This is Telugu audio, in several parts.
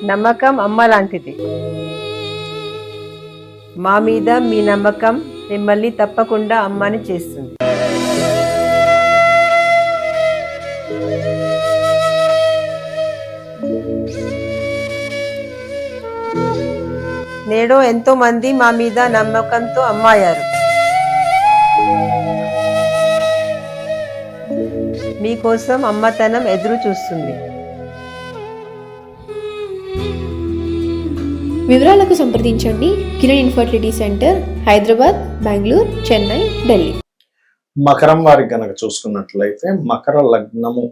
నమ్మకం అమ్మ లాంటిది. మా మీద మీ నమ్మకం మిమ్మల్ని తప్పకుండా అమ్మని చేస్తుంది. నేడు ఎంతో మంది మా మీద నమ్మకంతో అమ్మాయారు. మీకోసం అమ్మతనం ఎదురు చూస్తుంది. వివరాలకు సంప్రదించండి కిరణ్ ఇన్ఫర్టిలిటీ సెంటర్, హైదరాబాద్, బెంగళూరు, చెన్నై, ఢిల్లీ. మకరం వారికి గనక చూసుకున్నట్లయితే మకర లగ్నము,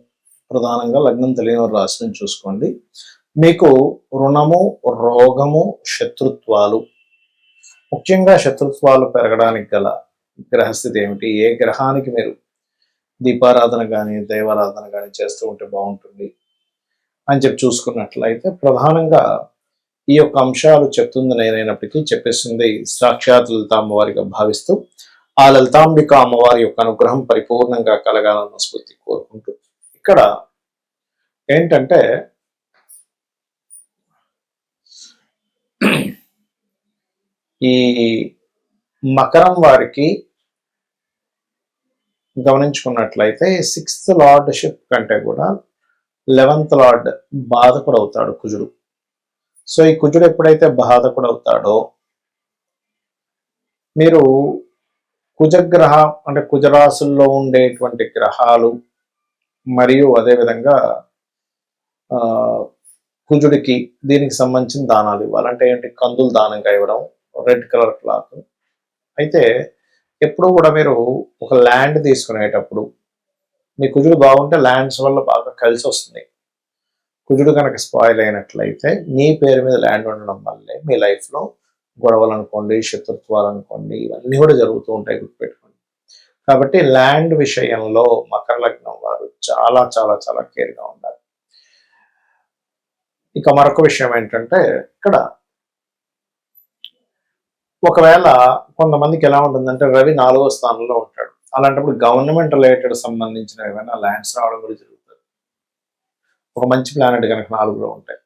ప్రధానంగా లగ్నం తెలియని రాశిని చూసుకోండి. మీకు రుణము, రోగము, శత్రుత్వాలు, ముఖ్యంగా శత్రుత్వాలు పెరగడానికి గల గ్రహస్థితి ఏమిటి, ఏ గ్రహానికి మీరు దీపారాధన కానీ దైవారాధన కానీ చేస్తూ ఉంటే బాగుంటుంది అని చెప్పి చూసుకున్నట్లయితే ప్రధానంగా ఈ యొక్క అంశాలు చెప్తుంది నేనైనప్పటికీ చెప్పేస్తుంది సాక్షాత్ లలితా అమ్మవారిగా భావిస్తూ ఆ లలితాంబిక అమ్మవారి యొక్క అనుగ్రహం పరిపూర్ణంగా కలగాలన్న స్ఫూర్తి కోరుకుంటూ ఇక్కడ ఏంటంటే ఈ మకరం వారికి గమనించుకున్నట్లయితే 6th లార్డ్షిప్ కంటే కూడా 11th లార్డ్ బాధకుడు అవుతాడు కుజుడు. సో ఈ కుజుడు ఎప్పుడైతే బాధకుడు అవుతాడో మీరు కుజగ్రహ అంటే కుజరాశుల్లో ఉండేటువంటి గ్రహాలు మరియు అదేవిధంగా కుజుడికి దీనికి సంబంధించిన దానాలు ఇవ్వాలి. అంటే ఏంటి, కందులు దానంగా ఇవ్వడం, రెడ్ కలర్ క్లాత్. అయితే ఎప్పుడు కూడా మీరు ఒక ల్యాండ్ తీసుకునేటప్పుడు మీ కుజుడు బాగుంటే ల్యాండ్స్ వల్ల బాగా కలిసి వస్తుంది. కుజుడు కనుక స్పాయిల్ అయినట్లయితే మీ పేరు మీద ల్యాండ్ ఉండడం వల్లే మీ లైఫ్లో గొడవలు అనుకోండి, శత్రుత్వాలు అనుకోండి, ఇవన్నీ కూడా జరుగుతూ ఉంటాయి, గుర్తుపెట్టుకోండి. కాబట్టి ల్యాండ్ విషయంలో మకర లగ్నం వారు చాలా చాలా చాలా కేర్గా ఉండాలి. ఇక మరొక విషయం ఏంటంటే ఇక్కడ ఒకవేళ కొంతమందికి ఎలా ఉంటుందంటే రవి 4వ స్థానంలో ఉంటాడు. అలాంటప్పుడు గవర్నమెంట్ రిలేటెడ్ సంబంధించిన ఏమైనా ల్యాండ్స్ రావడం కూడా జరుగుతుంది. ఒక మంచి ప్లానెట్ కనుక 4లో ఉంటాయి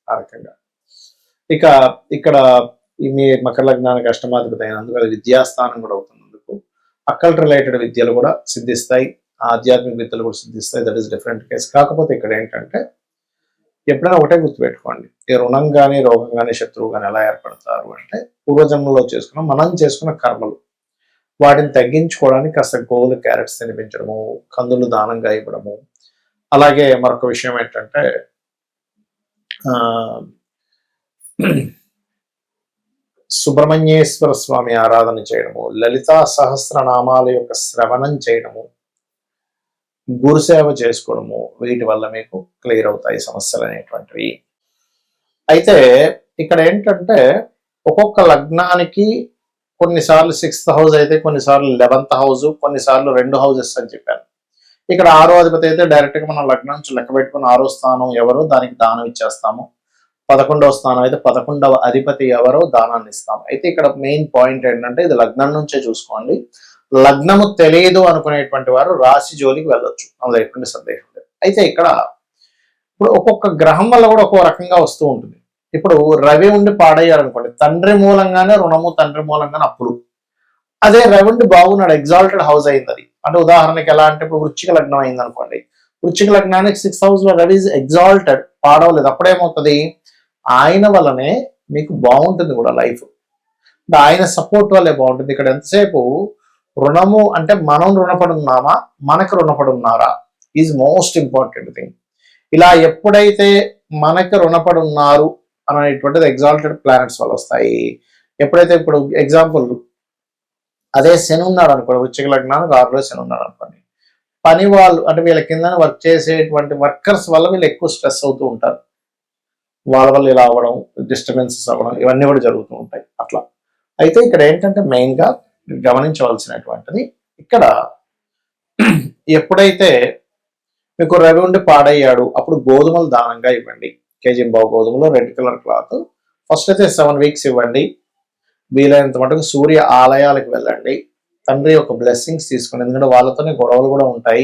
ఆ రకంగా. ఇక ఇక్కడ మీ మకర లగ్నానికి అష్టమాధిపతి అయినందుకు అది విద్యాస్థానం కూడా అవుతున్నందుకు అక్కల్ రిలేటెడ్ విద్యలు కూడా సిద్ధిస్తాయి, ఆధ్యాత్మిక విద్యలు కూడా సిద్ధిస్తాయి. That is different case. కాకపోతే ఇక్కడ ఏంటంటే ఎప్పుడైనా ఒకటే గుర్తుపెట్టుకోండి, ఈ రుణం కానీ రోగం కానీ శత్రువు కానీ ఎలా ఏర్పడతారు అంటే పూర్వజన్మలో మనం చేసుకున్న కర్మలు, వాటిని తగ్గించుకోవడానికి కాస్త గోలు క్యారెట్స్ తినిపించడము, కందులు దానంగా ఇవ్వడము. అలాగే మరొక విషయం ఏంటంటే సుబ్రహ్మణ్యేశ్వర స్వామి ఆరాధన చేయడము, లలితా సహస్రనామాల యొక్క శ్రవణం చేయడము, గురుసేవ చేసుకోవడము, వీటి వల్ల మీకు క్లియర్ అవుతాయి సమస్యలు అనేటువంటివి. అయితే ఇక్కడ ఏంటంటే ఒక్కొక్క లగ్నానికి కొన్నిసార్లు 6th హౌస్ అయితే, కొన్నిసార్లు 11th హౌస్, కొన్నిసార్లు 2 హౌసెస్ అని చెప్పాను. ఇక్కడ 6వ అధిపతి అయితే డైరెక్ట్గా మనం లగ్నం నుంచి లెక్క పెట్టుకుని 6వ స్థానం ఎవరో దానికి దానం ఇచ్చేస్తాము. 11వ స్థానం అయితే 11వ అధిపతి ఎవరో దానాన్ని ఇస్తాము. అయితే ఇక్కడ మెయిన్ పాయింట్ ఏంటంటే ఇది లగ్నం నుంచే చూసుకోండి. లగ్నము తెలియదు అనుకునేటువంటి వారు రాశి జోలికి వెళ్ళొచ్చు, అందులో ఎటువంటి సందేహం లేదు. అయితే ఇక్కడ ఇప్పుడు ఒక్కొక్క గ్రహం వల్ల కూడా ఒక్కో రకంగా వస్తూ ఉంటుంది. ఇప్పుడు రవి ఉండి పాడయ్యారు అనుకోండి, తండ్రి మూలంగానే రుణము, తండ్రి మూలంగానే అప్పులు. అదే రవి ఉండి బాగున్నాడు, ఎగ్జాల్టెడ్ హౌస్ అయింది అది. అంటే ఉదాహరణకి ఎలా అంటే ఇప్పుడు వృశ్చిక లగ్నం అయింది అనుకోండి, వృశ్చిక లగ్నానికి 6th హౌస్ లో రవి ఎగ్జాల్టెడ్, పాడవలేదు. అప్పుడేమవుతుంది, ఆయన వల్లనే మీకు బాగుంటుంది కూడా లైఫ్, ఆయన సపోర్ట్ వల్లే బాగుంటుంది. ఇక్కడ ఎంతసేపు రుణము అంటే మనం రుణపడి ఉన్నామా, మనకు రుణపడి ఉన్నారా ఈజ్ మోస్ట్ ఇంపార్టెంట్ థింగ్. ఇలా ఎప్పుడైతే మనకు రుణపడి ఉన్నారు అనేటువంటిది ఎగ్జాల్టెడ్ ప్లానెట్స్ వల్ల వస్తాయి. ఎప్పుడైతే ఇప్పుడు ఎగ్జాంపుల్ అదే శని ఉన్నాడు అనుకోండి, వృశ్చిక లగ్నానికి 6లో శని ఉన్నాడు అనుకోండి, పని వాళ్ళు అంటే వీళ్ళ కింద వర్క్ చేసేటువంటి వర్కర్స్ వల్ల వీళ్ళు ఎక్కువ స్ట్రెస్ అవుతూ ఉంటారు. వాళ్ళ వల్ల ఇలా అవ్వడం, డిస్టర్బెన్సెస్ అవ్వడం, ఇవన్నీ కూడా జరుగుతూ ఉంటాయి అట్లా. అయితే ఇక్కడ ఏంటంటే మెయిన్గా గమనించవలసినటువంటిది ఇక్కడ ఎప్పుడైతే మీకు రవి ఉండి పాడయ్యాడు అప్పుడు గోధుమలు దానంగా ఇవ్వండి. కేజీ-పావు గోధుమలు, రెడ్ కలర్ క్లాత్. ఫస్ట్ అయితే 7 వీక్స్ ఇవ్వండి. వీలైనంత మటుకు సూర్య ఆలయాలకు వెళ్ళండి. తండ్రి యొక్క బ్లెస్సింగ్స్ తీసుకోండి, ఎందుకంటే వాళ్ళతోనే గొడవలు కూడా ఉంటాయి.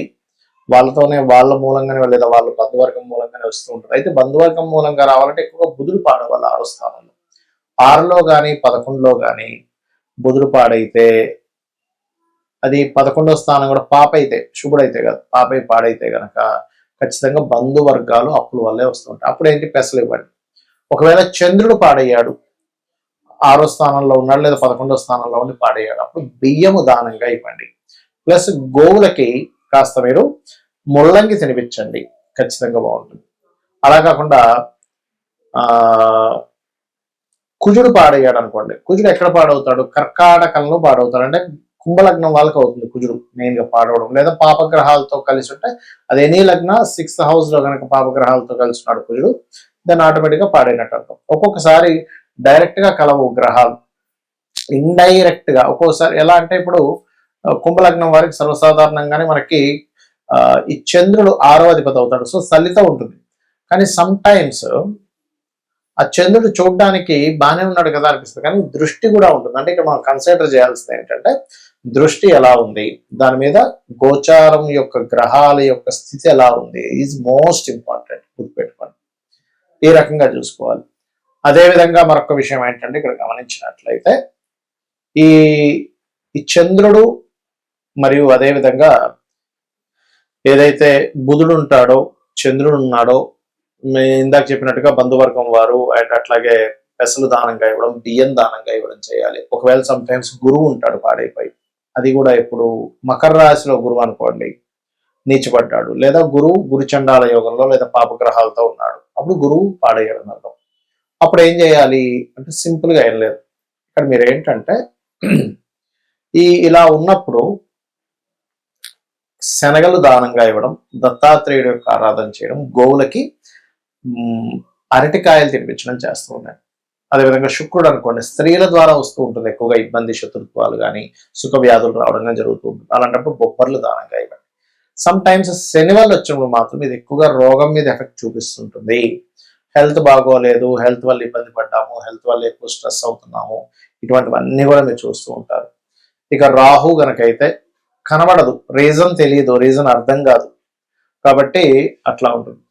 వాళ్ళతోనే వాళ్ళ మూలంగానే లేదా వాళ్ళ బంధువర్గం మూలంగానే వస్తూ ఉంటారు. అయితే బంధువర్గం మూలంగా రావాలంటే ఎక్కువగా బుధుడు పాడవాలి 6వ స్థానంలో. 6లో కానీ 11లో కానీ బుధుడు పాడైతే అది 11వ స్థానం కూడా పాపైతే, శుభుడైతే కాదు, పాపై పాడైతే గనక ఖచ్చితంగా బంధువర్గాలు అప్పుల వల్లే వస్తూ ఉంటాయి. అప్పుడు ఏంటి, పెసలు ఇవ్వండి. ఒకవేళ చంద్రుడు పాడయ్యాడు, 6వ స్థానంలో ఉన్నాడు లేదా 11వ స్థానంలో ఉండి పాడయ్యాడు, అప్పుడు బియ్యము దానంగా ఇవ్వండి. ప్లస్ గోవులకి కాస్త మీరు ముల్లంగి తినిపించండి, ఖచ్చితంగా బాగుంటుంది. అలా కాకుండా కుజుడు పాడయ్యాడు అనుకోండి, కుజుడు ఎక్కడ పాడవుతాడు, కర్కాటకంలో పాడవుతాడు. అంటే కుంభలగ్నం వాళ్ళకి అవుతుంది కుజుడు మెయిన్ గా పాడవడం, లేదా పాపగ్రహాలతో కలిసి ఉంటే అది ఎనీ లగ్న 6th హౌస్ లో కనుక పాపగ్రహాలతో కలిసి ఉన్నాడు కుజుడు, దాన్ని ఆటోమేటిక్ గా పాడైనట్టు అర్థం. ఒక్కొక్కసారి డైరెక్ట్ గా కలవు గ్రహాలు, ఇండైరెక్ట్ గా. ఒక్కొక్కసారి ఎలా అంటే ఇప్పుడు కుంభలగ్నం వారికి సర్వసాధారణంగానే మనకి ఈ చంద్రుడు 6వ అధిపతి అవుతాడు, సో సలిత ఉంటుంది. కానీ సమ్ టైమ్స్ ఆ చంద్రుడు చూడడానికి బాగానే ఉన్నాడు కదా అనిపిస్తుంది, కానీ దృష్టి కూడా ఉంటుంది. అంటే ఇక్కడ మనం కన్సిడర్ చేయాల్సింది ఏంటంటే దృష్టి ఎలా ఉంది, దాని మీద గోచారం యొక్క గ్రహాల యొక్క స్థితి ఎలా ఉంది ఈజ్ మోస్ట్ ఇంపార్టెంట్, గుర్తుపెట్టుకోండి. ఈ రకంగా చూసుకోవాలి. అదేవిధంగా మరొక విషయం ఏంటంటే ఇక్కడ గమనించినట్లయితే ఈ చంద్రుడు మరియు అదేవిధంగా ఏదైతే బుధుడు ఉంటాడో, చంద్రుడు ఉన్నాడో, ఇందాక చెప్పినట్టుగా బంధువర్గం వారు అండ్ అట్లాగే పెసలు దానంగా ఇవ్వడం, బియ్యం దానంగా ఇవ్వడం చేయాలి. ఒకవేళ సమ్ టైమ్స్ గురువు ఉంటాడు పాడైపోయి, అది కూడా ఇప్పుడు మకర రాశిలో గురువు అనుకోండి నీచపడ్డాడు, లేదా గురువు గురుచండాల యోగంలో లేదా పాపగ్రహాలతో ఉన్నాడు, అప్పుడు గురువు పాడయ్యాడు అర్థం. అప్పుడు ఏం చేయాలి అంటే సింపుల్ గా ఏం లేదు. ఇక్కడ మీరు ఏంటంటే ఇలా ఉన్నప్పుడు శనగలు దానంగా ఇవ్వడం, దత్తాత్రేయుడు యొక్క ఆరాధన చేయడం, గోవులకి అరటికాయలు తినిపించడం చేస్తూ ఉన్నాయి. అదేవిధంగా శుక్రుడు అనుకోండి, స్త్రీల ద్వారా వస్తూ ఉంటుంది ఎక్కువగా ఇబ్బంది, శత్రుత్వాలు కానీ సుఖ వ్యాధులు రావడం కానీ జరుగుతూ ఉంటుంది. అలాంటప్పుడు బొబ్బర్లు దానంగా ఇవ్వండి. సమ్ టైమ్స్ శని వల్ల వచ్చినప్పుడు మాత్రం ఇది ఎక్కువగా రోగం మీద ఎఫెక్ట్ చూపిస్తుంటుంది. హెల్త్ బాగోలేదు, హెల్త్ వల్ల ఇబ్బంది పడ్డాము, హెల్త్ వల్ల ఎక్కువ స్ట్రెస్ అవుతున్నాము, ఇటువంటివన్నీ కూడా మీరు చూస్తూ ఉంటారు. ఇక రాహు గనకైతే కనబడదు, రీజన్ తెలియదు, రీజన్ అర్థం కాదు, కాబట్టి అట్లా ఉంటుంది.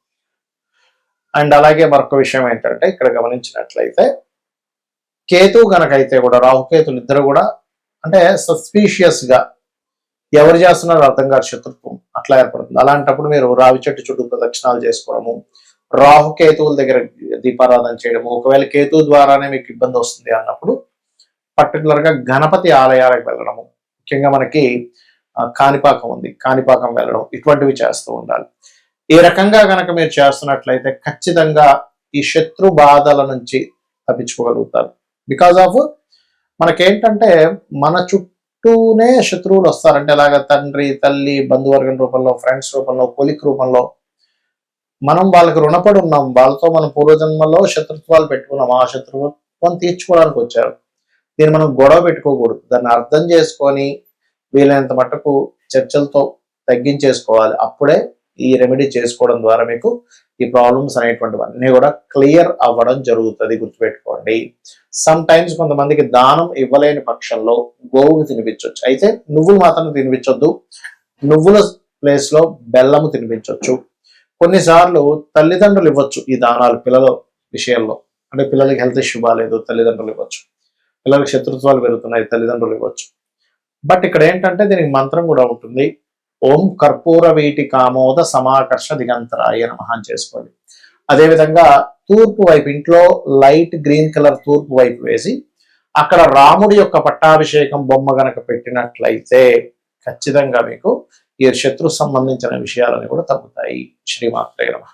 అండ్ అలాగే మరొక విషయం ఏంటంటే ఇక్కడ గమనించినట్లయితే కేతు గనకైతే కూడా, రాహుకేతులు ఇద్దరు కూడా అంటే సస్పీషియస్ గా ఎవరు చేస్తున్నారో అర్థం కాదు, శత్రుత్వం అట్లా ఏర్పడుతుంది. అలాంటప్పుడు మీరు రావి చెట్టు చుట్టూ ప్రదక్షిణాలు చేసుకోవడము, రాహుకేతువుల దగ్గర దీపారాధన చేయడము. ఒకవేళ కేతు ద్వారానే మీకు ఇబ్బంది వస్తుంది అన్నప్పుడు పర్టికులర్ గా గణపతి ఆలయాలకు వెళ్ళడము, ముఖ్యంగా మనకి కాణిపాకం ఉంది, కాణిపాకం వెళ్ళడం, ఇటువంటివి చేస్తూ ఉండాలి. ఈ రకంగా కనుక మీరు చేస్తున్నట్లయితే ఖచ్చితంగా ఈ శత్రు బాధల నుంచి తప్పించుకోగలుగుతారు. బికాజ్ ఆఫ్ మనకేంటంటే మన చుట్టూనే శత్రువులు వస్తారంటే ఎలాగ తండ్రి, తల్లి, బంధువర్గం రూపంలో, ఫ్రెండ్స్ రూపంలో, కొలిక్ రూపంలో మనం వాళ్ళకి రుణపడి ఉన్నాం, వాళ్ళతో మనం పూర్వజన్మలో శత్రుత్వాలు పెట్టుకున్నాం, ఆ శత్రుత్వం తీర్చుకోవడానికి వచ్చారు. దీన్ని మనం గొడవ పెట్టుకోకూడదు, దాన్ని అర్థం చేసుకొని వీలైనంత మట్టుకు చర్చలతో తగ్గించేసుకోవాలి. అప్పుడే ఈ రెమెడీ చేసుకోవడం ద్వారా మీకు ఈ ప్రాబ్లమ్స్ అనేటువంటివన్నీ కూడా క్లియర్ అవ్వడం జరుగుతుంది, గుర్తుపెట్టుకోండి. సమ్ టైమ్స్ కొంతమందికి దానం ఇవ్వలేని పక్షంలో గోవుకి తినిపించవచ్చు, అయితే నువ్వులు మాత్రం తినిపించొద్దు, నువ్వుల ప్లేస్ లో బెల్లము తినిపించవచ్చు. కొన్నిసార్లు తల్లిదండ్రులు ఇవ్వచ్చు ఈ దానాలు పిల్లల విషయంలో, అంటే పిల్లలకి హెల్త్ ఇష్యూ బాగాలేదు, తల్లిదండ్రులు ఇవ్వచ్చు, పిల్లలకి శత్రుత్వాలు పెరుగుతున్నాయి, తల్లిదండ్రులు ఇవ్వచ్చు. బట్ ఇక్కడ ఏంటంటే దీనికి మంత్రం కూడా ఉంటుంది, ఓం కర్పూర వీటి కామోద సమాకర్ష దిగంతరాయ నమః అని చేసుకోండి. అదేవిధంగా తూర్పు వైపు, ఇంట్లో లైట్ గ్రీన్ కలర్ తూర్పు వైపు వేసి అక్కడ రాముడి యొక్క పట్టాభిషేకం బొమ్మ గనక పెట్టినట్లయితే ఖచ్చితంగా మీకు ఈ శత్రు సంబంధించిన విషయాలని కూడా తగ్గుతాయి. శ్రీమాత్రే నమః.